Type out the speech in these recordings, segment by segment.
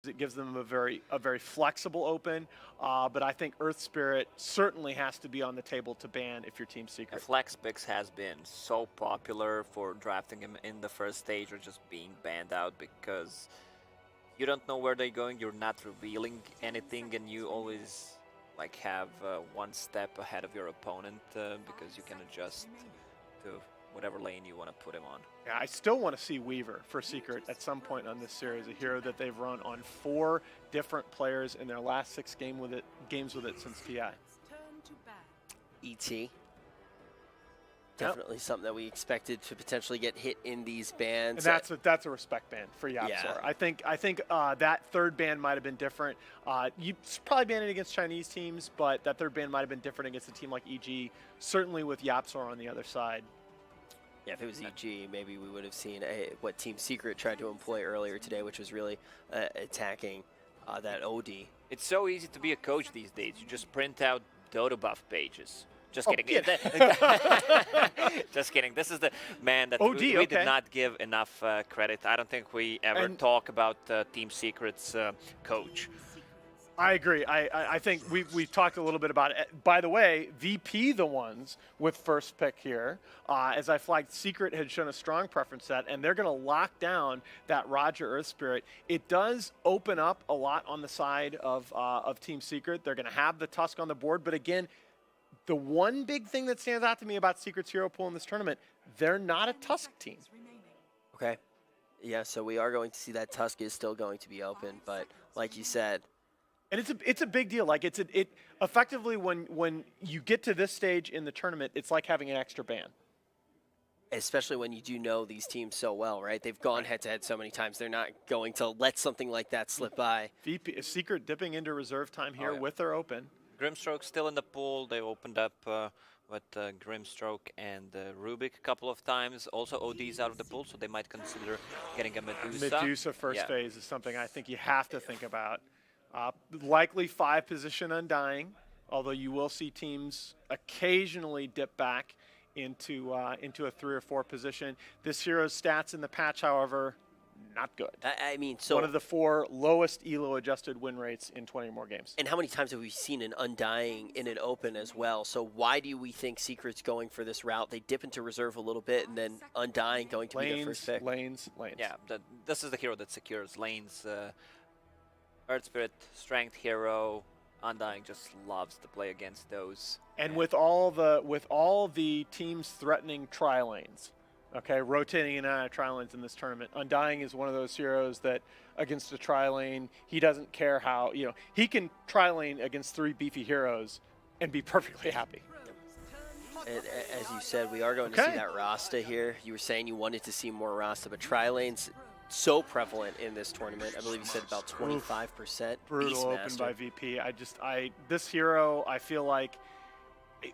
It gives them a very flexible open, but I think Earth Spirit certainly has to be on the table to ban if your team's secret. Flex picks has been so popular for drafting him in the first stage or just being banned out because you don't know where they're going, you're not revealing anything, and you always like have one step ahead of your opponent because you can adjust to whatever lane you want to put him on. Yeah, I still want to see Weaver for Secret at some point on this series, a hero that they've run on 4 different players in their last 6 games with it since TI. ET. Definitely something that we expected to potentially get hit in these bans. And that's a respect ban for Yapzor. Yeah. I think that third ban might have been different. You probably banned it against Chinese teams, but that third ban might have been different against a team like EG. Certainly with Yapzor on the other side. Yeah, if it was EG, maybe we would have seen what Team Secret tried to employ earlier today, which was really attacking that OD. It's so easy to be a coach these days. You just print out Dota buff pages. Just kidding. Just kidding. This is the man that we did not give enough credit. I don't think we ever talk about Team Secret's coach. I agree. I think we've talked a little bit about it. By the way, VP the ones with first pick here. As I flagged, Secret had shown a strong preference set, and they're going to lock down that Roger Earth Spirit. It does open up a lot on the side of Team Secret. They're going to have the Tusk on the board, but again, the one big thing that stands out to me about Secret's hero pool in this tournament, they're not a Tusk team. Okay. Yeah, so we are going to see that Tusk is still going to be open, but like you said, and it's a big deal. Like it effectively when you get to this stage in the tournament, it's like having an extra ban. Especially when you do know these teams so well, right? They've gone head-to-head so many times. They're not going to let something like that slip by. VP Secret dipping into reserve time here with their open. Grimstroke still in the pool. They opened up with Grimstroke and Rubik a couple of times. Also OD's out of the pool, so they might consider getting a Medusa. Medusa first phase is something I think you have to think about. Likely 5 position Undying, although you will see teams occasionally dip back into a 3 or 4 position. This hero's stats in the patch, however, not good. I mean, so one of the 4 lowest ELO adjusted win rates in 20 or more games. And how many times have we seen an Undying in an open as well? So why do we think Secret's going for this route? They dip into reserve a little bit, and then Undying going to be their first pick. Lanes. Yeah, this is the hero that secures lanes. Earth Spirit, Strength hero, Undying just loves to play against those. And with all the teams threatening tri-lanes, okay, rotating in and out of tri-lanes in this tournament, Undying is one of those heroes that against a tri-lane, he doesn't care how, he can tri-lane against 3 beefy heroes and be perfectly happy. And as you said, we are going to see that Rasta here. You were saying you wanted to see more Rasta, but tri-lanes so prevalent in this tournament. I believe you said about 25%. Brutal open by VP. This hero, I feel like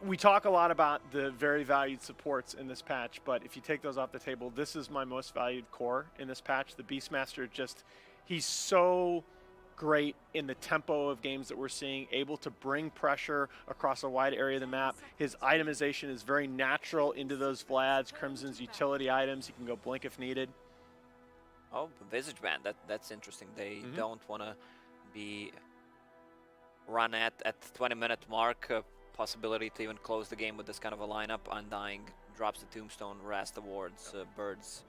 we talk a lot about the very valued supports in this patch, but if you take those off the table, this is my most valued core in this patch. The Beastmaster, he's so great in the tempo of games that we're seeing, able to bring pressure across a wide area of the map. His itemization is very natural into those Vlad's, Crimson's utility items. He can go blink if needed. Oh, Visage Band, that's interesting. They don't want to be run at 20-minute mark. Possibility to even close the game with this kind of a lineup. Undying drops the Tombstone, Rast Awards, Birds.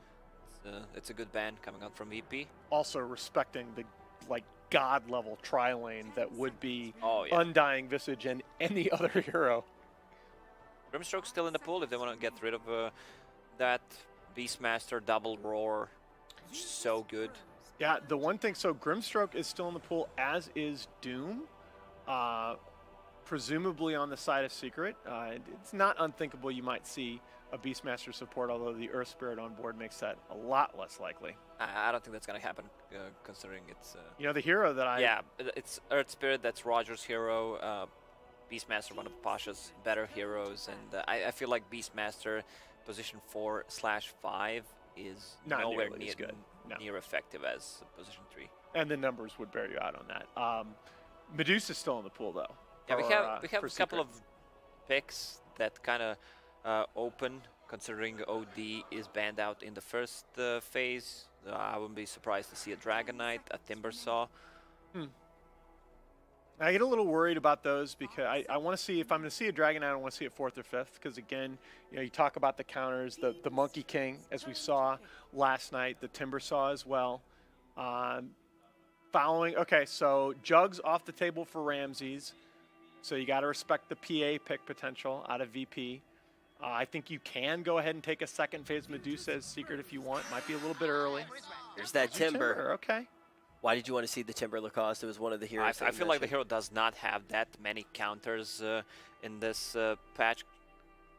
It's a good ban coming out from VP. Also respecting the god-level tri-lane that would be Undying, Visage, and any other hero. Grimstroke's still in the pool if they want to get rid of that Beastmaster double roar. So good. Yeah, the one thing, so Grimstroke is still in the pool, as is Doom, presumably on the side of Secret. It's not unthinkable you might see a Beastmaster support, although the Earth Spirit on board makes that a lot less likely. I don't think that's going to happen, considering it's... the hero that Yeah, it's Earth Spirit, that's Roger's hero. Beastmaster, one of Pasha's better heroes, and I feel like Beastmaster position 4/5 is not nowhere near effective as position 3. And the numbers would bear you out on that. Medusa's still in the pool, though. Yeah, we have a couple of picks that kind of open, considering OD is banned out in the first phase. I wouldn't be surprised to see a Dragon Knight, a Timbersaw. I get a little worried about those because I want to see if I'm going to see a Dragon Knight, I want to see it 4th or 5th because, again, you talk about the counters, the Monkey King, as we saw last night, the Timber Saw as well. Okay, so Jugs off the table for Ramses. So you got to respect the PA pick potential out of VP. I think you can go ahead and take a second phase Medusa as Secret if you want. Might be a little bit early. There's that Timber. Okay. Why did you want to see the Timber Lacoste? It was one of the heroes. I feel like the hero does not have that many counters in this patch,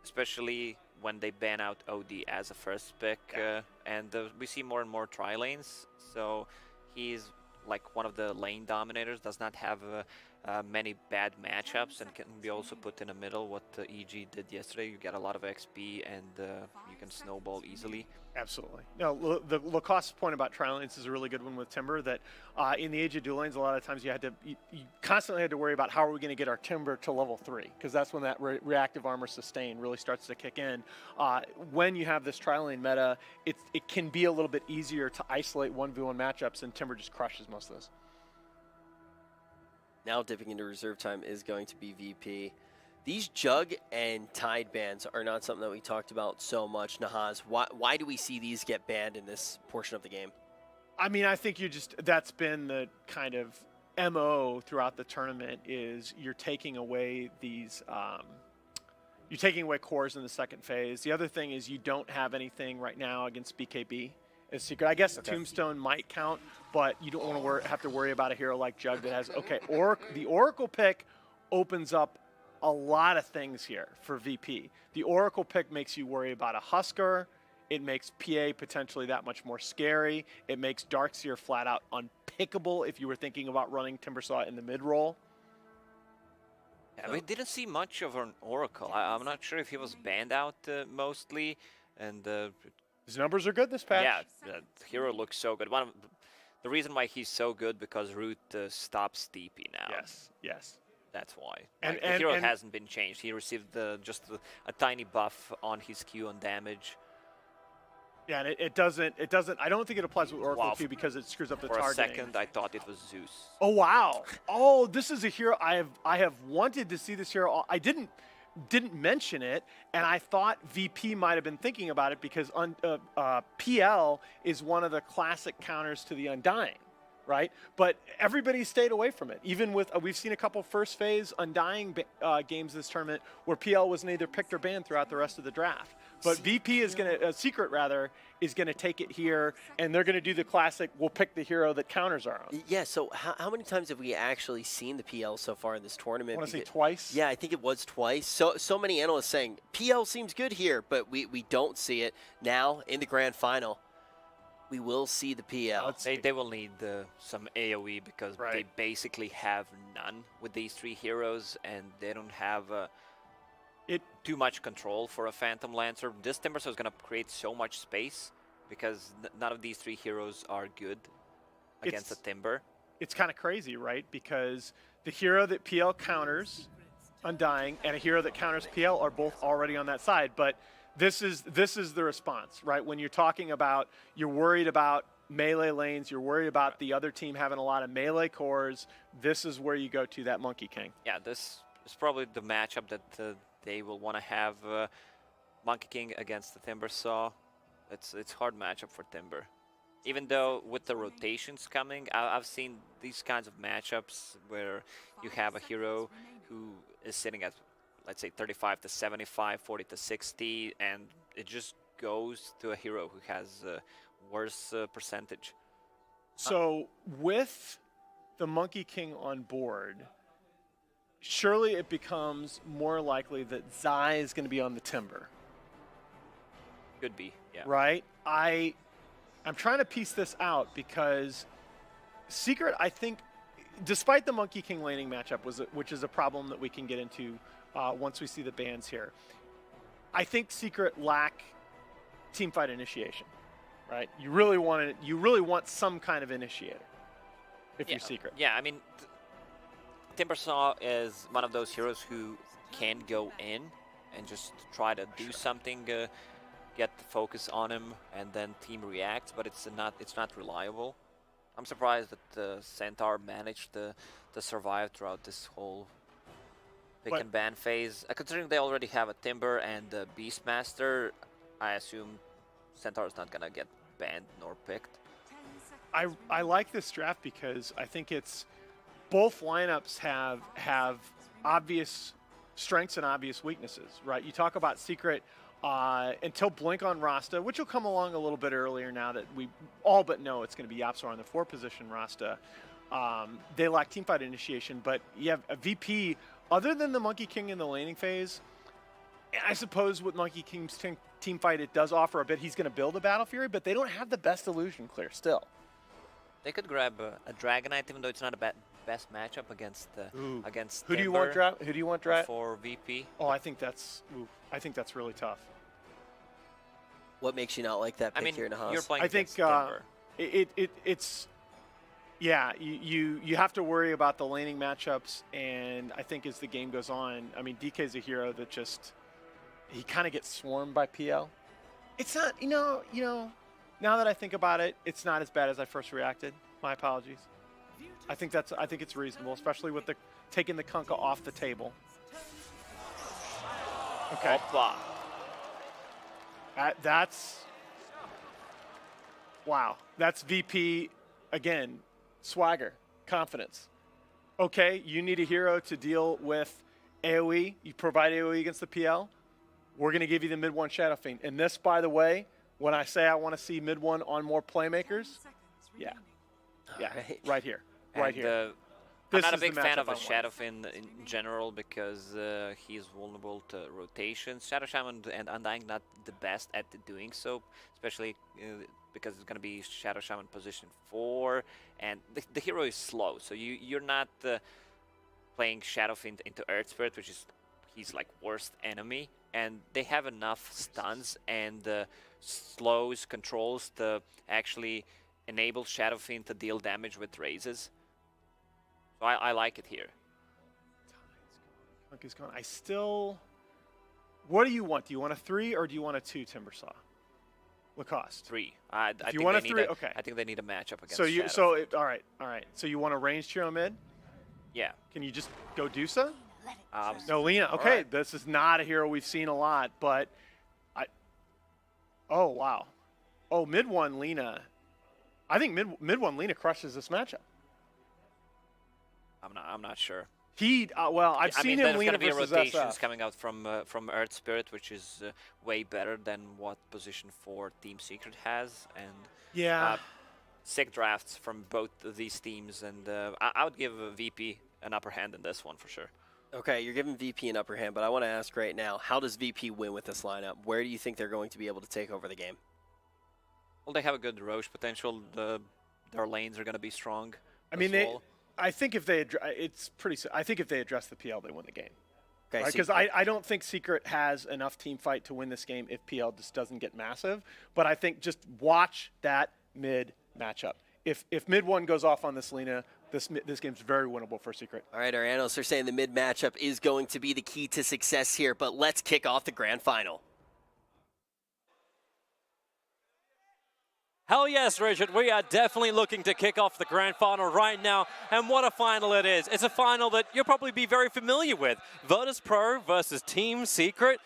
especially when they ban out OD as a first pick. And we see more and more tri-lanes. So he's like one of the lane dominators, does not have many bad matchups, and can be also put in the middle. What EG did yesterday, you get a lot of XP and you can snowball easily. Absolutely. No, the Lacoste point about tri-lanes is a really good one with Timber, that in the Age of Dual Lanes, a lot of times you constantly had to worry about how are we going to get our Timber to level 3, because that's when that reactive armor sustain really starts to kick in. When you have this tri-lane meta, it can be a little bit easier to isolate 1v1 matchups, and Timber just crushes most of those. Now dipping into reserve time is going to be VP. These Jug and Tide bans are not something that we talked about so much. Nahaz, why do we see these get banned in this portion of the game? I mean, I think that's been the kind of MO throughout the tournament, is you're taking away these, you're taking away cores in the second phase. The other thing is you don't have anything right now against BKB as Secret. I guess Tombstone might count, but you don't want to have to worry about a hero like Jug that has, the Oracle pick opens up a lot of things here for VP. The Oracle pick makes you worry about a Husker. It makes PA potentially that much more scary. It makes Darkseer flat out unpickable if you were thinking about running Timbersaw in the mid-roll. Yeah, we didn't see much of an Oracle. I'm not sure if he was banned out mostly, and his numbers are good this patch. Yeah, the hero looks so good. The reason why he's so good because Root stops Steepy now. Yes. That's why. Like, the hero hasn't been changed. He received just a tiny buff on his Q on damage. Yeah, and it doesn't. I don't think it applies with Oracle Q because it screws up the targeting. For a second, I thought it was Zeus. Oh wow! Oh, this is a hero I have wanted to see this hero. I didn't mention it, and I thought VP might have been thinking about it because PL is one of the classic counters to the Undying, right? But everybody stayed away from it. Even with we've seen a couple first phase Undying games this tournament where PL was neither picked or banned throughout the rest of the draft. But VP is Secret is gonna take it here, and they're gonna do the classic. We'll pick the hero that counters our own. Yeah. So how many times have we actually seen the PL so far in this tournament? I want to say twice. Yeah, I think it was twice. So many analysts saying PL seems good here, but we don't see it now in the grand final. We will see the PL. They will need some AoE because they basically have none with these three heroes, and they don't have too much control for a Phantom Lancer. This Timbersaw is going to create so much space because none of these three heroes are good against a Timber. It's kind of crazy, right? Because the hero that PL counters, Undying, and a hero that counters PL are both already on that side. But this is the response, right? When you're talking about, you're worried about melee lanes, you're worried about the other team having a lot of melee cores, this is where you go to that Monkey King. Yeah, this is probably the matchup that they will want to have Monkey King against the Timbersaw. It's hard matchup for Timber. Even though with the rotations coming, I've seen these kinds of matchups where you have a hero who is sitting at, let's say, 35 to 75, 40 to 60, and it just goes to a hero who has a worse percentage. So with the Monkey King on board, surely it becomes more likely that Zai is going to be on the Timber. Could be, yeah. Right? I'm trying to piece this out because Secret, I think, despite the Monkey King laning matchup, which is a problem that we can get into once we see the bans here, I think Secret lack teamfight initiation, right? You really want some kind of initiator if you're Secret. Yeah, I mean, Timbersaw is one of those heroes who can go in and just try to do something, get the focus on him, and then team reacts, but it's not reliable. I'm surprised that Centaur managed to survive throughout this whole pick and ban phase. Considering they already have a Timber and a Beastmaster, I assume Centaur is not gonna get banned nor picked. I like this draft because I think it's both lineups have obvious strengths and obvious weaknesses, right? You talk about Secret until Blink on Rasta, which will come along a little bit earlier now that we all but know it's going to be Yapsor on the 4 position Rasta. They lack teamfight initiation, but you have a VP other than the Monkey King in the laning phase. I suppose with Monkey King's teamfight, it does offer a bit. He's going to build a Battle Fury, but they don't have the best illusion clear still. They could grab a Dragonite, even though it's not a best matchup against against. Who do you want draft? Who do you want draft for VP? Oh, I think that's really tough. What makes you not like that pick here in the house? You're playing I think it's yeah. You have to worry about the laning matchups, and I think as the game goes on, I mean DK's a hero that just he kind of gets swarmed by PL. It's not you know. Now that I think about it, it's not as bad as I first reacted. My apologies. I think it's reasonable, especially with the taking the Kunkka off the table. Okay. Opa. That's wow. That's VP again. Swagger, confidence. Okay, you need a hero to deal with AoE. You provide AoE against the PL. We're going to give you the mid-1 Shadow Fiend. And this, by the way, when I say I want to see mid-1 on more playmakers, yeah, right here, right here. I'm not a big fan of a Shadow Fiend in general because he's vulnerable to rotations. Shadow Shaman and Undying not the best at doing so, especially because it's going to be Shadow Shaman position 4, and the hero is slow, so you're not playing Shadow Fiend into Earth Spirit, which is he's like worst enemy, and they have enough stuns and slows, controls to actually enable Shadow Fiend to deal damage with raises. So I like it here. Is gone. I still. What do you want? Do you want a 3 or do you want a 2 Timbersaw? Lacoste. 3. I think you want a 3, okay. I think they need a matchup against. All right. So you want a ranged hero mid? Yeah. Can you just go Dusa? No, Lina. Okay, right. This is not a hero we've seen a lot, but oh wow. Oh, mid-1 Lina. I think mid-1 Lina crushes this matchup. I'm not sure. I've seen him Lina versus rotations SF. coming out from Earth Spirit, which is way better than what position 4 Team Secret has, and sick drafts from both of these teams, and I would give VP an upper hand in this one for sure. Okay, you're giving VP an upper hand, but I want to ask right now, how does VP win with this lineup? Where do you think they're going to be able to take over the game? Well, they have a good Roche potential. Their lanes are going to be strong. I mean, I think if they address the PL, they win the game. Okay, because I don't think Secret has enough team fight to win this game if PL just doesn't get massive. But I think just watch that mid matchup. If mid-1 goes off on this Lina, this game's very winnable for Secret. All right, our analysts are saying the mid matchup is going to be the key to success here, but let's kick off the grand final. Hell yes, Richard. We are definitely looking to kick off the grand final right now. And what a final it is. It's a final that you'll probably be very familiar with. Virtus.Pro versus Team Secret.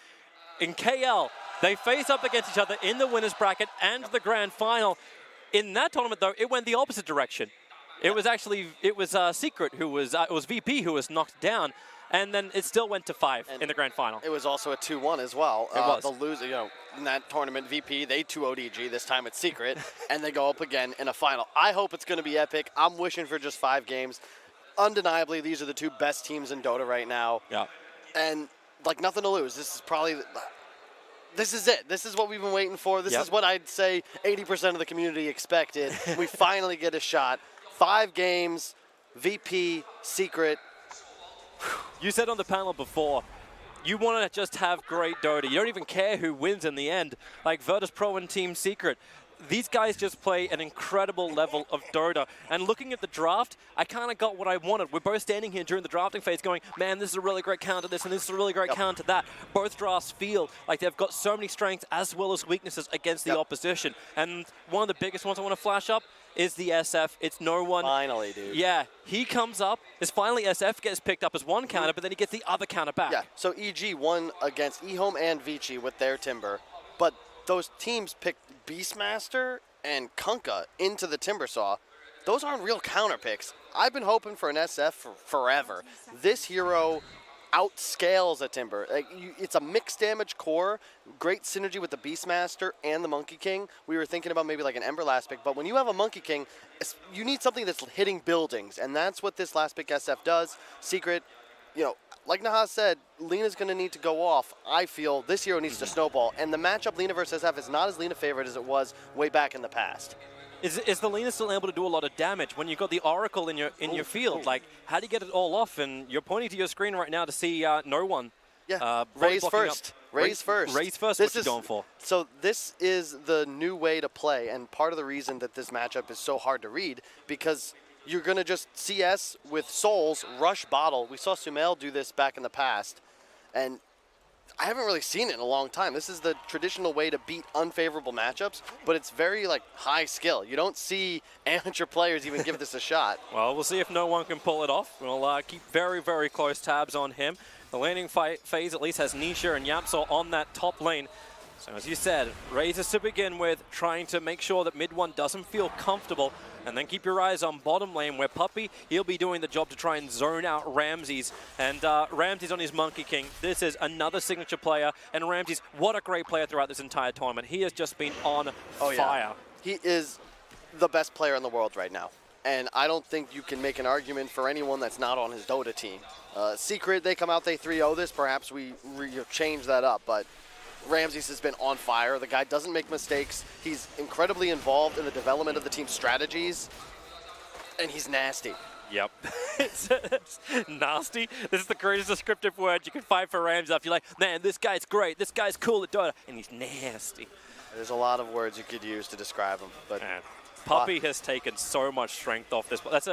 In KL, they face up against each other in the winner's bracket and the grand final. In that tournament, though, it went the opposite direction. It was Secret who was, it was VP who was knocked down. And then it still went to 5 in the grand final. It was also a 2-1 as well. It was. The loser, in that tournament, VP, they 2-0'd EG. This time it's Secret, and they go up again in a final. I hope it's going to be epic. I'm wishing for just 5 games. Undeniably, these are the 2 best teams in Dota right now. Yeah. And, nothing to lose. This is probably... This is it. This is what we've been waiting for. This is what I'd say 80% of the community expected. We finally get a shot. 5 games, VP, Secret. You said on the panel before, you want to just have great Dota. You don't even care who wins in the end, like Virtus.Pro and Team Secret. These guys just play an incredible level of Dota. And looking at the draft, I kind of got what I wanted. We're both standing here during the drafting phase going, man, this is a really great counter to this, and this is a really great counter to that. Both drafts feel like they've got so many strengths as well as weaknesses against the opposition. And one of the biggest ones I want to flash up is the SF. It's no one. Finally, dude. Yeah, he comes up. It's finally SF gets picked up as one counter, but then he gets the other counter back. Yeah, so EG won against eHome and Vici with their Timber, but those teams picked Beastmaster and Kunkka into the Timbersaw. Those aren't real counter picks. I've been hoping for an SF for forever. This hero outscales a Timber. It's a mixed damage core, great synergy with the Beastmaster and the Monkey King. We were thinking about maybe like an Ember last pick, but when you have a Monkey King, you need something that's hitting buildings, and that's what this last pick SF does. Secret, like Nahas said, Lena's going to need to go off. I feel this hero needs to snowball, and the matchup Lena versus SF is not as Lena favorite as it was way back in the past. Is the Lena still able to do a lot of damage when you've got the Oracle in your field? Like, how do you get it all off? And you're pointing to your screen right now to see no one. Yeah, raise first. Raise first. Raise first, this what you going for? So this is the new way to play, and part of the reason that this matchup is so hard to read, because you're going to just CS with Souls, rush bottle. We saw Sumail do this back in the past, and I haven't really seen it in a long time. This is the traditional way to beat unfavorable matchups, but it's very high skill. You don't see amateur players even give this a shot. Well, we'll see if no one can pull it off. We'll keep very, very close tabs on him. The laning phase at least has Nisha and Yapsor on that top lane. So as you said, Razors to begin with, trying to make sure that mid one doesn't feel comfortable, and then keep your eyes on bottom lane where Puppey, he'll be doing the job to try and zone out Ramses. And Ramses on his Monkey King. This is another signature player, and Ramses, what a great player throughout this entire tournament. He has just been on fire. Yeah. He is the best player in the world right now. And I don't think you can make an argument for anyone that's not on his Dota team. Secret, they come out, they 3-0 this. Perhaps we change that up, but Ramses has been on fire. The guy doesn't make mistakes. He's incredibly involved in the development of the team's strategies, and he's nasty. Yep. it's nasty. This is the greatest descriptive word you can find for Ramses. You're like, man, this guy's great. This guy's cool at Dota, and he's nasty. There's a lot of words you could use to describe him, but Puppey has taken so much strength off this. That's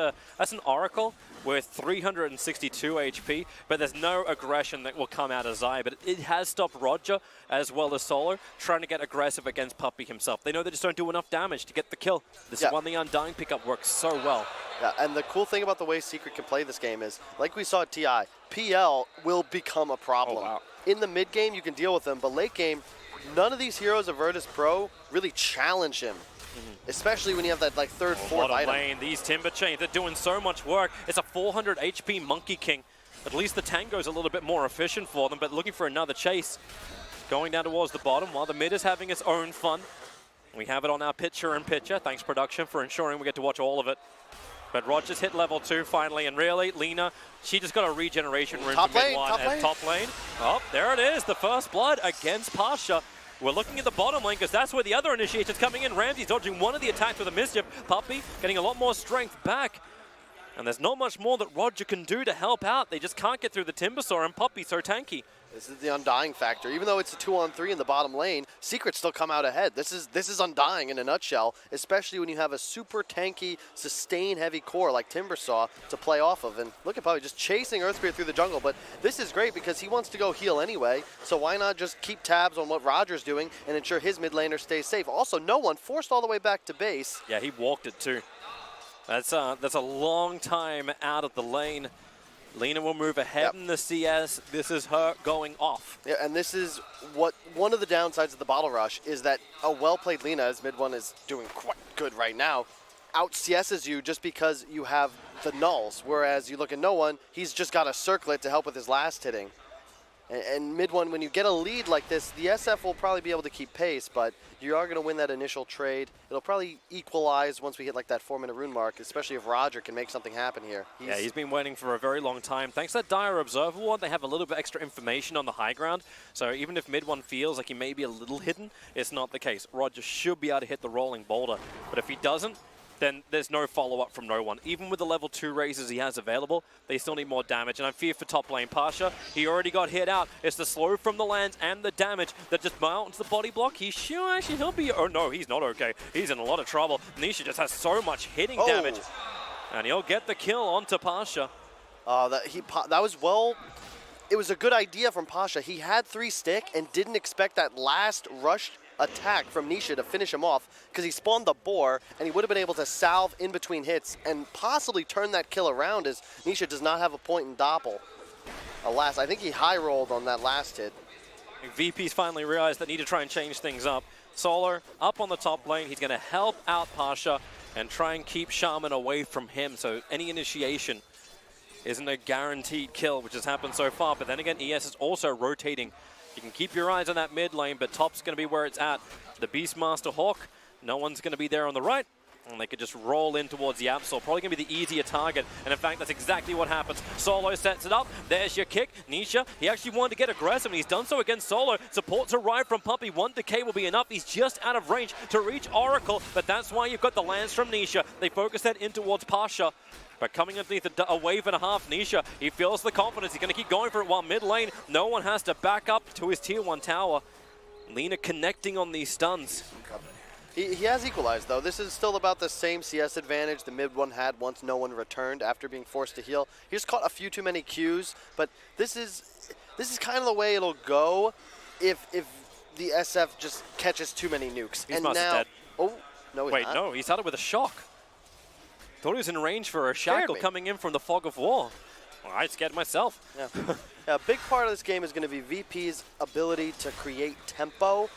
an Oracle with 362 HP, but there's no aggression that will come out of Zai. But it has stopped Roger as well as Solo trying to get aggressive against Puppey himself. They know they just don't do enough damage to get the kill. This is when the Undying pickup works so well. Yeah, and the cool thing about the way Secret can play this game is, like we saw at TI, PL will become a problem. Oh, wow. In the mid game, you can deal with them, but late game, none of these heroes of Virtus.Pro really challenge him. Especially when you have that third, fourth item. Lane, these Timber Chains, they're doing so much work. It's a 400 HP Monkey King. At least the Tango's a little bit more efficient for them, but looking for another chase. Going down towards the bottom while the mid is having its own fun. We have it on our picture-in-picture. Thanks, production, for ensuring we get to watch all of it. But Rogers hit level 2 finally, and really, Lena, she just got a regeneration rune from mid one and top lane. Oh, there it is, the first blood against Pasha. We're looking at the bottom lane because that's where the other initiation's coming in. Ramsey dodging one of the attacks with a mischief. Puppey getting a lot more strength back. And there's not much more that Roger can do to help out. They just can't get through the Timbersaw, and Puppey's so tanky. This is the Undying factor. Even though it's a 2-on-3 in the bottom lane, Secret still come out ahead. This is Undying in a nutshell, especially when you have a super tanky, sustain-heavy core like Timbersaw to play off of. And look at Puppey just chasing Earthquake through the jungle. But this is great because he wants to go heal anyway, so why not just keep tabs on what Roger's doing and ensure his mid laner stays safe. Also, no one forced all the way back to base. Yeah, he walked it too. That's a long time out of the lane. Lena will move ahead in the CS. This is her going off. Yeah, and this is what one of the downsides of the Bottle Rush is that a well-played Lena, as mid one is doing quite good right now, out-CSs you just because you have the nulls, whereas you look at no one, he's just got a circlet to help with his last hitting. And mid one, when you get a lead like this, the SF will probably be able to keep pace, but you are going to win that initial trade. It'll probably equalize once we hit like that 4-minute rune mark, especially if Roger can make something happen here. He's been waiting for a very long time. Thanks to that Dire Observer Ward, they have a little bit extra information on the high ground. So even if mid one feels like he may be a little hidden, it's not the case. Roger should be able to hit the rolling boulder. But if he doesn't, then there's no follow-up from no one. Even with the level 2 raises he has available, they still need more damage. And I fear for top lane Pasha. He already got hit out. It's the slow from the lands and the damage that just mounts the body block. He should actually, he'll be, oh no, he's not okay. He's in a lot of trouble. Nisha just has so much hitting damage. And he'll get the kill onto Pasha. That was well, it was a good idea from Pasha. He had 3 stick and didn't expect that last rush attack from Nisha to finish him off because he spawned the boar, and he would have been able to salve in between hits and possibly turn that kill around as Nisha does not have a point in Doppel. Alas, I think he high rolled on that last hit. VP's finally realized they need to try and change things up. Solo up on the top lane. He's going to help out Pasha and try and keep Shaman away from him, so any initiation isn't a guaranteed kill, which has happened so far. But then again, ES is also rotating. You can keep your eyes on that mid lane, but top's going to be where it's at. The Beastmaster Hawk, no one's going to be there on the right. And they could just roll in towards the Absol. Probably going to be the easier target. And in fact, that's exactly what happens. Solo sets it up. There's your kick. Nisha, he actually wanted to get aggressive, and he's done so against Solo. Supports arrive from Puppey. One decay will be enough. He's just out of range to reach Oracle, but that's why you've got the lands from Nisha. They focus that in towards Pasha. But coming underneath a wave and a half, Nisha, he feels the confidence. He's going to keep going for it while mid lane, no one has to back up to his tier 1 tower. Lina connecting on these stuns. He has equalized, though. This is still about the same CS advantage the mid one had once no one returned after being forced to heal. He just caught a few too many Qs, but this is kind of the way it'll go if the SF just catches too many nukes. He's dead. Oh, no, he's Wait, not. no, he started with a shock. Thought he was in range for a shackle coming in from the fog of war. Well, I scared myself. Yeah. A big part of this game is going to be VP's ability to create tempo.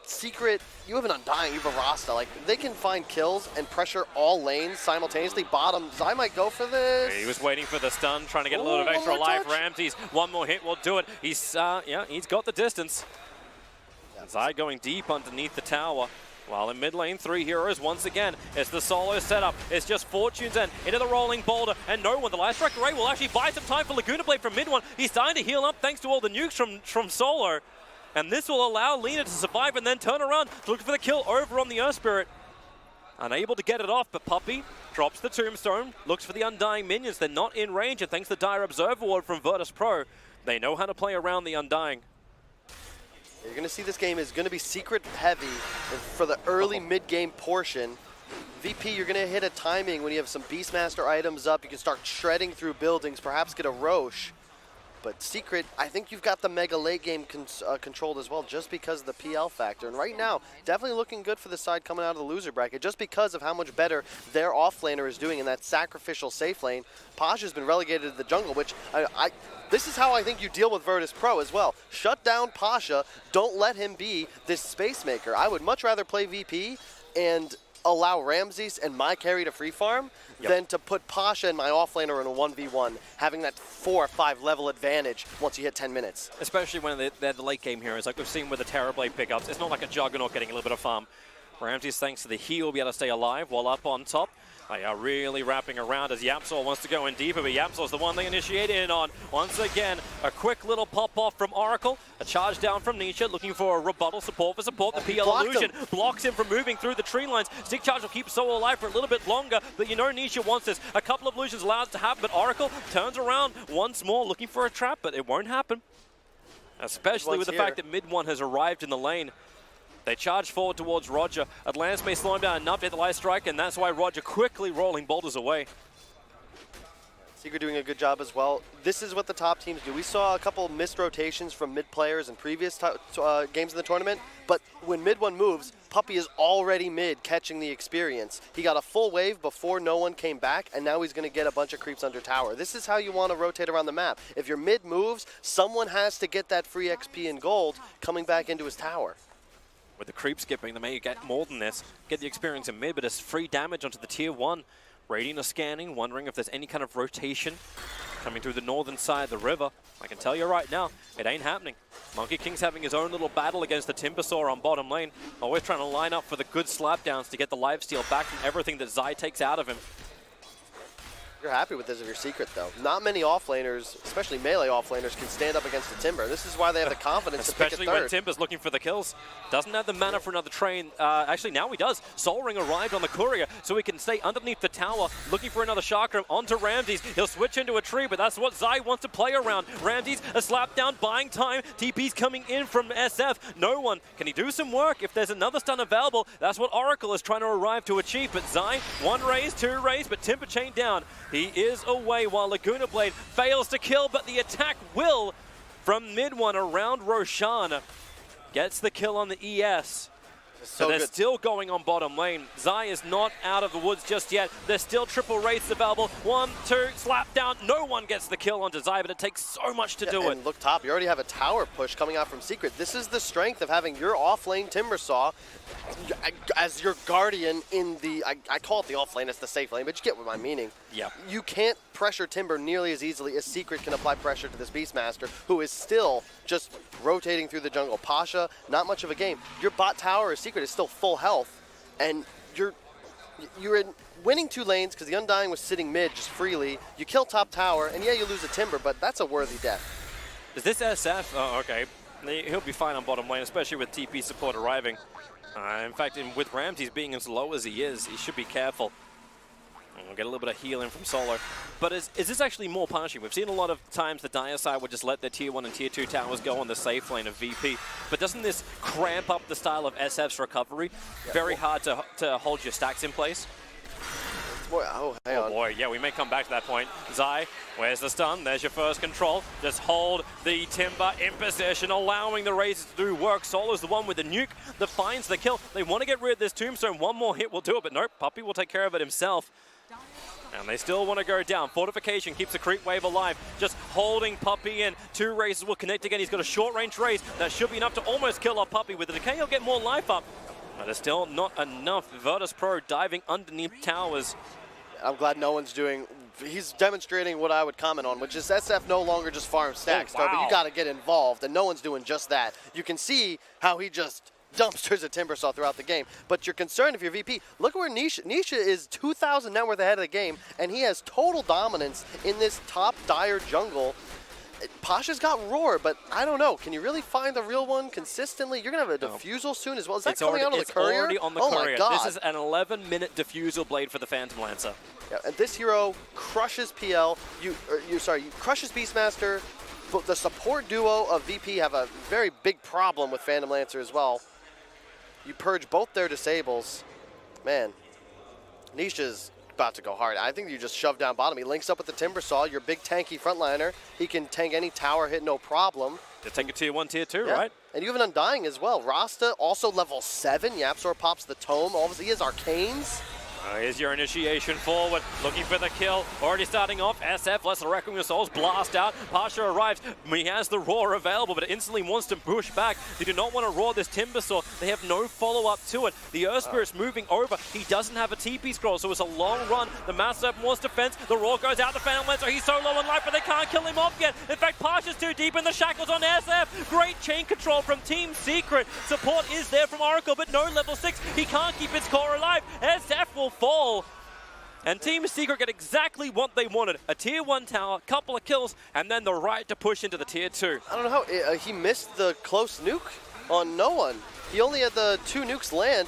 Secret, you have an Undying, you have a Rasta. Like, they can find kills and pressure all lanes simultaneously. Bottom, Zai might go for this. He was waiting for the stun, trying to get a little bit of extra life. Ramses, one more hit will do it. He's got the distance. Zai going deep underneath the tower. While in mid lane, 3 heroes once again. It's the solo setup. It's just Fortune's End into the rolling boulder, and no one. The last strike array will actually buy some time for Laguna Blade from mid one. He's starting to heal up thanks to all the nukes from Solo. And this will allow Lina to survive and then turn around to look for the kill over on the Earth Spirit. Unable to get it off, but Puppey drops the Tombstone, looks for the Undying minions. They're not in range, and thanks to the Dire Observer Ward from Virtus.Pro, they know how to play around the Undying. You're going to see this game is going to be secret heavy for the early mid-game portion. VP, you're going to hit a timing when you have some Beastmaster items up. You can start shredding through buildings, perhaps get a Roche. But Secret, I think you've got the mega late game controlled as well, just because of the PL factor. And right now, definitely looking good for the side coming out of the loser bracket, just because of how much better their offlaner is doing in that sacrificial safe lane. Pasha's been relegated to the jungle, which this is how I think you deal with Virtus.Pro as well. Shut down Pasha, don't let him be this space maker. I would much rather play VP and allow Ramses and my carry to free farm than to put Pasha and my offlaner in a 1v1, having that 4 or 5 level advantage once you hit 10 minutes. Especially when they're the late game heroes, like we've seen with the Terrorblade pickups. It's not like a Juggernaut getting a little bit of farm. Ramses, thanks to the heal, will be able to stay alive while up on top. They are really wrapping around as Yapsor wants to go in deeper, but Yapsor's the one they initiate in on. Once again, a quick little pop-off from Oracle, a charge down from Nisha, looking for a rebuttal support for support. The PL illusion blocks him from moving through the tree lines. Stick charge will keep Solo alive for a little bit longer, but you know Nisha wants this. A couple of illusions allows it to happen, but Oracle turns around once more, looking for a trap, but it won't happen. Especially with the fact that mid one has arrived in the lane. They charge forward towards Roger. Atlantis may slow him down enough to hit the light strike, and that's why Roger quickly rolling boulders away. Secret doing a good job as well. This is what the top teams do. We saw a couple missed rotations from mid players in previous games in the tournament, but when mid one moves, Puppey is already mid catching the experience. He got a full wave before no one came back, and now he's going to get a bunch of creeps under tower. This is how you want to rotate around the map. If your mid moves, someone has to get that free XP and gold coming back into his tower. With the creep skipping, they may get more than this. Get the experience in mid, but it's free damage onto the tier 1. Radiant are scanning, wondering if there's any kind of rotation coming through the northern side of the river. I can tell you right now, it ain't happening. Monkey King's having his own little battle against the Timbersaw on bottom lane. Always trying to line up for the good slapdowns to get the lifesteal back from everything that Zai takes out of him. You're happy with this if you're Secret, though. Not many offlaners, especially melee offlaners, can stand up against the Timber. This is why they have the confidence to pick a third. Especially when Timber's looking for the kills. Doesn't have the mana for another train. Actually, now he does. Soul Ring arrived on the Courier, so he can stay underneath the tower, looking for another chakra onto Ramses. He'll switch into a tree, but that's what Zai wants to play around. Ramses, a slap down, buying time. TP's coming in from SF. No one. Can he do some work? If there's another stun available, that's what Oracle is trying to arrive to achieve. But Zai, 1 raise, 2 raise, but Timber chained down. He is away while Laguna Blade fails to kill, but the attack will from mid one around Roshan. gets the kill on the ES. So they're good. still going on bottom lane. Zai is not out of the woods just yet. There's still triple raids available. 1, 2, slap down. No one gets the kill onto Zai, but it takes so much to do it. And look top, you already have a tower push coming out from Secret. This is the strength of having your off-lane Timbersaw as your guardian in the, I call it the off-lane, it's the safe lane, but you get what I'm meaning. Yeah. You can't pressure Timber nearly as easily as Secret can apply pressure to this Beastmaster, who is still just rotating through the jungle. Pasha, not much of a game. Your bot tower is Secret is still full health, and you're in winning 2 lanes because the Undying was sitting mid just freely. You kill top tower, and yeah, you lose a Timber, but that's a worthy death. Is this SF? Oh, okay. He'll be fine on bottom lane, especially with TP support arriving. In fact, with Ramses being as low as he is, he should be careful. We'll get a little bit of healing from Solo. But is this actually more punishing? We've seen a lot of times the Dire side would just let their tier 1 and tier 2 towers go on the safe lane of VP. But doesn't this cramp up the style of SF's recovery? Yeah, very hard to hold your stacks in place. Oh, hang on. Oh boy, yeah, we may come back to that point. Zai, where's the stun? There's your first control. Just hold the Timber in position, allowing the Razors to do work. Solo's the one with the nuke that finds the kill. They want to get rid of this Tombstone. One more hit will do it, but nope, Puppey will take care of it himself. And they still want to go down. Fortification keeps the creep wave alive. Just holding Puppey in. 2 Razors will connect again. He's got a short-range raise. That should be enough to almost kill off Puppey. With the decay, he'll get more life up. But it's still not enough. Virtus.Pro diving underneath towers. I'm glad no one's doing, he's demonstrating what I would comment on, which is SF no longer just farm stacks, wow. but you got to get involved, and no one's doing just that. You can see how he just dumpsters a Timbersaw throughout the game, but you're concerned if you're VP. Look at where Nisha is 2,000 net worth ahead of the game, and he has total dominance in this top Dire jungle. Pasha's got Roar, but I don't know. Can you really find the real one consistently? You're going to have a Defusal soon as well. Is that coming out on the Courier? It's already on the Courier. My God. This is an 11-minute Defusal blade for the Phantom Lancer. Yeah, and this hero crushes PL. You crushes Beastmaster. But the support duo of VP have a very big problem with Phantom Lancer as well. You purge both their disables. Man, Nisha's about to go hard. I think you just shove down bottom. He links up with the Timbersaw, your big tanky frontliner. He can tank any tower hit, no problem. They tank a tier 1, tier 2, yeah. right? And you have an Undying as well. Rasta, also level 7. Yapzor pops the Tome. Obviously, he has Arcanes. Here's your initiation forward, looking for the kill. Already starting off, SF lets the Requiem of Souls blast out. Pasha arrives, he has the Roar available, but instantly wants to push back. They do not want to roar this Timbersaw. They have no follow-up to it. The Earth Spirit's moving over. He doesn't have a TP scroll, so it's a long run. The Master Serpent wants defense. The Roar goes out to Phantom Lancer. He's so low on life, but they can't kill him off yet. In fact, Pasha's too deep in the shackles on SF. Great chain control from Team Secret. Support is there from Oracle, but no level 6. He can't keep his core alive. SF will fall. And Team Secret get exactly what they wanted. A tier 1 tower, couple of kills, and then the right to push into the tier 2. I don't know how he missed the close nuke on no one. He only had the 2 nukes land.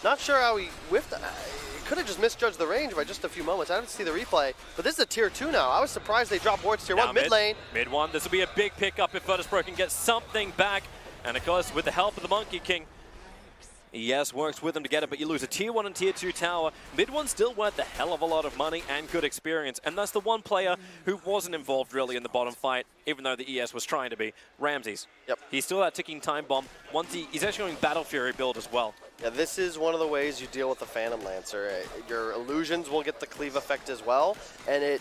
Not sure how he whiffed. He could have just misjudged the range by just a few moments. I didn't see the replay, but this is a tier 2 now. I was surprised they dropped wards tier 1 mid lane. Mid 1, this will be a big pickup if Virtus.Pro can get something back. And of course, with the help of the Monkey King, yes, works with them to get it, but you lose a tier 1 and tier 2 tower. Mid 1 still worth a hell of a lot of money and good experience, and that's the one player who wasn't involved really in the bottom fight, even though the ES was trying to be. Ramses. Yep. He's still that ticking time bomb. Once he's actually going Battle Fury build as well. Yeah, this is one of the ways you deal with the Phantom Lancer. Your illusions will get the cleave effect as well, and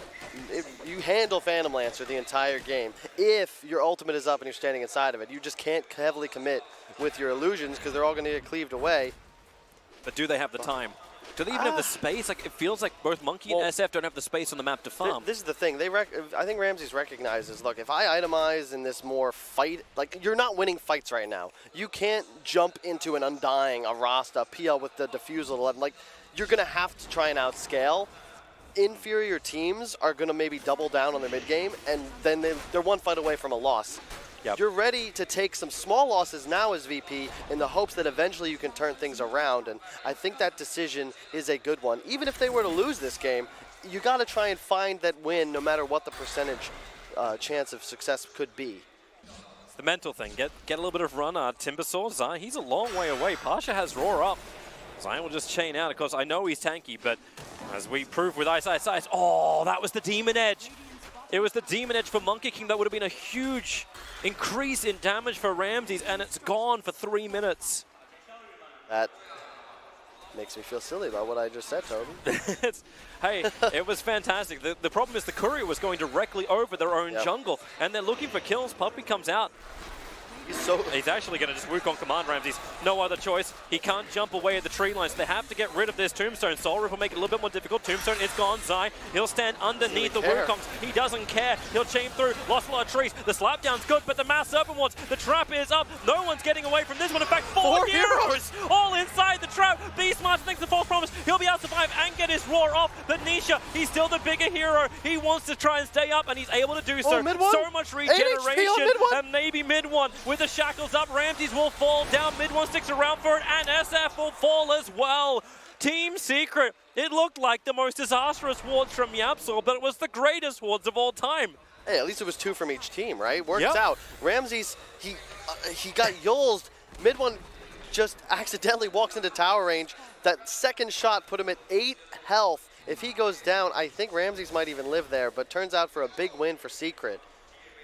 you handle Phantom Lancer the entire game. If your ultimate is up and you're standing inside of it, you just can't heavily commit with your illusions because they're all going to get cleaved away. But do they have the time? Do they even have the space? Like, it feels like both Monkey and SF don't have the space on the map to farm. This is the thing. I think Ramses recognizes, look, if I itemize in this more fight, like, you're not winning fights right now. You can't jump into an Undying, a Rasta, PL with the Defusal 11. Like, you're going to have to try and outscale. Inferior teams are going to maybe double down on their mid game, and then they're one fight away from a loss. Yep. You're ready to take some small losses now as VP in the hopes that eventually you can turn things around, and I think that decision is a good one. Even if they were to lose this game, you got to try and find that win no matter what the percentage chance of success could be. It's the mental thing. Get a little bit of run. Timbersaw, Zai, he's a long way away. Pasha has Roar up. Zion will just chain out. Of course, I know he's tanky, but as we proved with Ice, oh, that was the Demon Edge. It was the Demon Edge for Monkey King that would have been a huge increase in damage for Ramses, and it's gone for 3 minutes. That makes me feel silly about what I just said, Toby. Hey, it was fantastic. The problem is the courier was going directly over their own jungle, and they're looking for kills. Puppey comes out. He's actually going to just Wukong command Ramses. No other choice. He can't jump away at the tree lines. They have to get rid of this Tombstone. Soul Rip will make it a little bit more difficult. Tombstone is gone. Zai, he'll stand underneath the Wukongs. He doesn't care. He'll chain through. Lost a lot of trees. The slapdown's good, but the Mass Serpent Wards. The trap is up. No one's getting away from this one. In fact, four heroes all inside the trap. Beastmaster thinks the false promise. He'll be able to survive and get his roar off. But Nisha, he's still the bigger hero. He wants to try and stay up, and he's able to do so. So much regeneration, and maybe mid one with the shackles up. Ramses will fall down, mid one sticks around for it, and SF will fall as well. Team Secret, it looked like the most disastrous wards from Yapsor, but it was the greatest wards of all time. Hey, at least it was 2 from each team, right? Works out. Ramses, he got yolzed. Mid one just accidentally walks into tower range. That second shot put him at 8 health. If he goes down, I think Ramses might even live there, but turns out for a big win for Secret.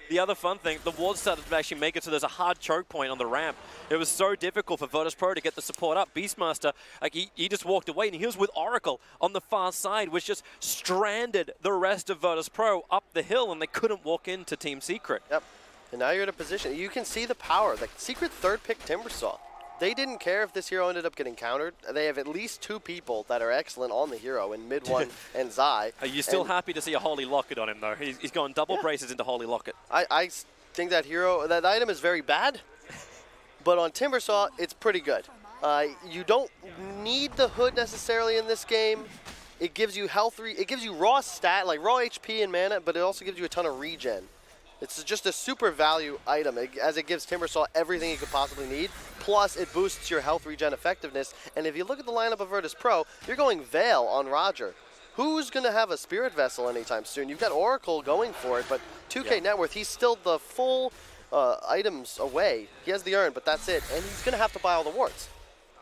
The other fun thing, the wards started to actually make it so there's a hard choke point on the ramp. It was so difficult for Virtus.Pro to get the support up. Beastmaster, like he just walked away, and he was with Oracle on the far side, which just stranded the rest of Virtus.Pro up the hill, and they couldn't walk into Team Secret. Yep, and now you're in a position. You can see the power. Like Secret third pick Timbersaw. They didn't care if this hero ended up getting countered. They have at least 2 people that are excellent on the hero in mid one and Zai. Are you still happy to see a Holy Locket on him, though? He's gone double braces into Holy Locket. I think that that item is very bad, but on Timbersaw, it's pretty good. You don't need the hood necessarily in this game. It gives you health, it gives you raw stat, like raw HP and mana, but it also gives you a ton of regen. It's just a super value item, as it gives Timbersaw everything he could possibly need. Plus, it boosts your health regen effectiveness. And if you look at the lineup of Virtus.Pro, you're going Veil on Roger. Who's going to have a Spirit Vessel anytime soon? You've got Oracle going for it, but 2K net worth, he's still the full items away. He has the urn, but that's it. And he's going to have to buy all the wards.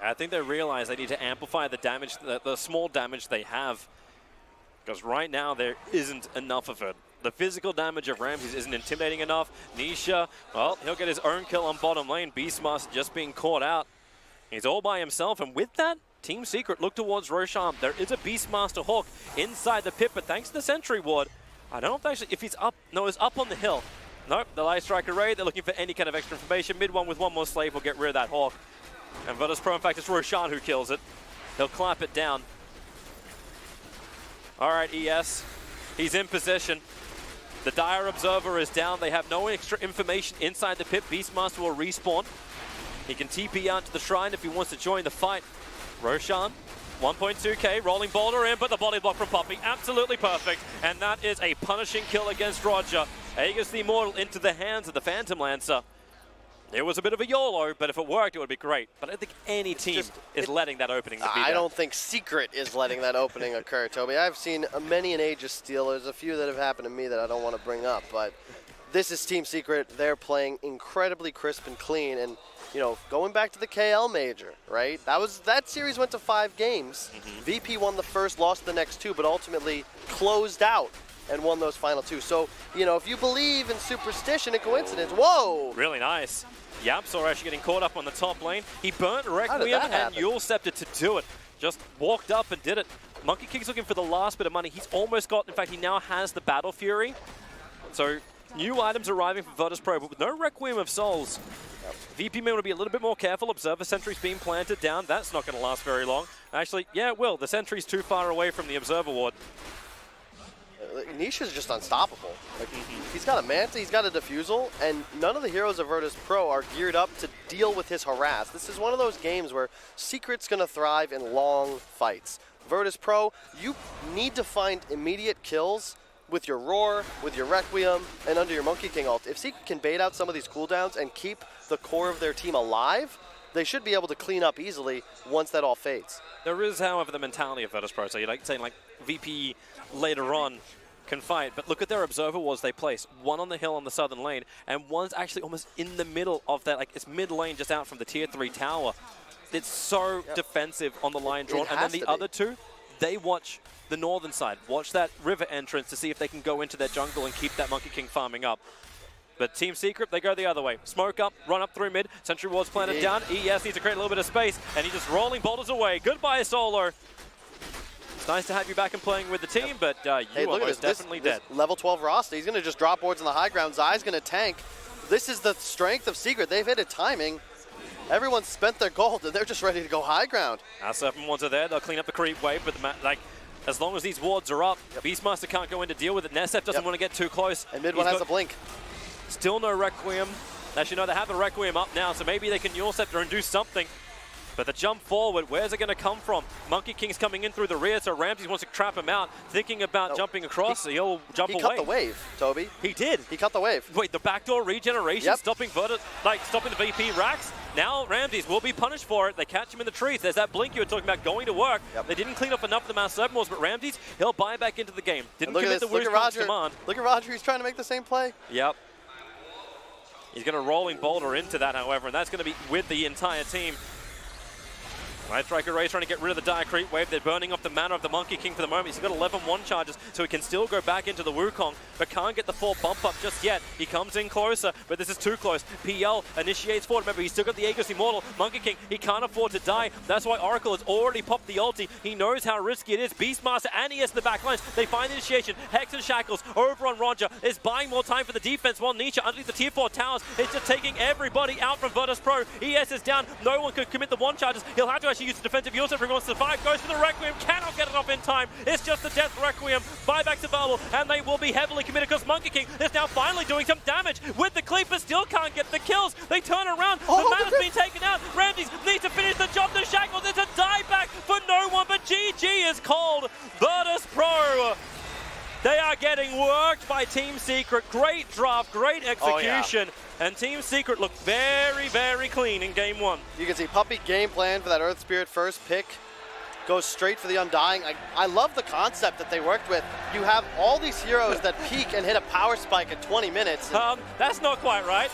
I think they realize they need to amplify the damage, the small damage they have. Because right now, there isn't enough of it. The physical damage of Ramses isn't intimidating enough. Nisha, well, he'll get his own kill on bottom lane. Beastmaster just being caught out. He's all by himself, and with that, Team Secret look towards Roshan. There is a Beastmaster Hawk inside the pit, but thanks to the Sentry Ward, I don't know if he's up. No, he's up on the hill. Nope, the Light Striker raid, they're looking for any kind of extra information. Mid one with one more slave will get rid of that Hawk. And Virtus.Pro, in fact, it's Roshan who kills it. He'll clap it down. All right, ES, he's in position. The Dire Observer is down. They have no extra information inside the pit. Beastmaster will respawn. He can TP out to the shrine if he wants to join the fight. Roshan, 1.2k, rolling boulder in, but the body block from Puppey, absolutely perfect. And that is a punishing kill against Roger. Aegis the Immortal into the hands of the Phantom Lancer. It was a bit of a YOLO, but if it worked, it would be great. But I don't think any team is letting that opening be I don't think Secret is letting that opening occur, Toby. I've seen many an Aegis steal. There's a few that have happened to me that I don't want to bring up, but this is Team Secret. They're playing incredibly crisp and clean, and you know, going back to the KL Major, right? That series went to 5 games. VP won the first, lost the next 2, but ultimately closed out and won those final 2. So, you know, if you believe in superstition and coincidence, whoa! Really nice. Yapsor actually getting caught up on the top lane. He burnt Requiem and Yule Scepter to do it. Just walked up and did it. Monkey King's looking for the last bit of money. He's almost got, in fact, he now has the Battle Fury. So, new items arriving from Virtus.Pro, but with no Requiem of Souls. VP may want to be a little bit more careful. Observer Sentry's being planted down. That's not going to last very long. Actually, yeah, it will. The Sentry's too far away from the Observer Ward. Nisha's just unstoppable. Like, he's got a Manta, he's got a Diffusal, and none of the heroes of Virtus.Pro are geared up to deal with his harass. This is one of those games where Secret's going to thrive in long fights. Virtus.Pro, you need to find immediate kills with your Roar, with your Requiem, and under your Monkey King ult. If Secret can bait out some of these cooldowns and keep the core of their team alive, they should be able to clean up easily once that all fades. There is, however, the mentality of Virtus.Pro. So you're like saying, like, VP later on can fight, but look at their Observer Wards they place. One on the hill on the southern lane, and one's actually almost in the middle of that, like it's mid lane just out from the tier 3 tower. It's so defensive on the line drawn, and then the other two they watch the northern side, watch that river entrance to see if they can go into their jungle and keep that Monkey King farming up. But Team Secret, they go the other way. Smoke up, run up through mid, Sentry Ward's planted down. ES needs to create a little bit of space, and he's just rolling boulders away. Goodbye, Solo. It's nice to have you back and playing with the team, but you are most definitely dead. This level 12 Rasta, he's going to just drop boards on the high ground. Zai's going to tank. This is the strength of Secret. They've hit a timing. Everyone's spent their gold, and they're just ready to go high ground. Our 7 wards are there. They'll clean up the creep wave, but as long as these wards are up, Beastmaster can't go in to deal with it. Nesef doesn't want to get too close. And mid one has a blink. Still no Requiem. Actually, no, they have the Requiem up now, so maybe they can Yule Scepter and do something. But the jump forward, where's it going to come from? Monkey King's coming in through the rear, so Ramses wants to trap him out, thinking about jumping across, he'll jump away. He cut the wave, Toby. He did. He cut the wave. Wait, the backdoor regeneration, stopping the VP racks. Now Ramses will be punished for it. They catch him in the trees. There's that blink you were talking about going to work. They didn't clean up enough of the Mass 7 walls, but Ramses, he'll buy back into the game. Didn't commit the Wukong's command. Look at Roger, he's trying to make the same play. Yep. He's going to rolling boulder into that, however, and that's going to be with the entire team. Right, Striker Ray's trying to get rid of the Dire Creep Wave. They're burning off the mana of the Monkey King for the moment. He's got 11-1 charges, so he can still go back into the Wukong, but can't get the full bump up just yet. He comes in closer, but this is too close. PL initiates forward. Remember, he's still got the Aegis Immortal. Monkey King, he can't afford to die. That's why Oracle has already popped the ulti. He knows how risky it is. Beastmaster and ES in the back lines. They find the initiation. Hex and Shackles over on Roger is buying more time for the defense, while Nisha underneath the tier 4 towers is just taking everybody out from Virtus.Pro. ES is down. No one could commit the 1 charges. He'll have to actually use the defensive Yule Scepter if he wants to survive. Goes for the Requiem. Cannot get it off in time. It's just the Death Requiem. Buybacks available, and they will be heavily committed because Monkey King is now finally doing some damage with the cleave, but still can't get the kills. They turn around. The mana's been taken out. Ramses needs to finish the job. The Shackles, it's a dieback for no one, but GG is called. Virtus.Pro. They are getting worked by Team Secret. Great draft, great execution. And Team Secret looked very, very clean in game 1. You can see Puppy game plan for that Earth Spirit first pick. Goes straight for the Undying. I love the concept that they worked with. You have all these heroes that peak and hit a power spike at 20 minutes. That's not quite right.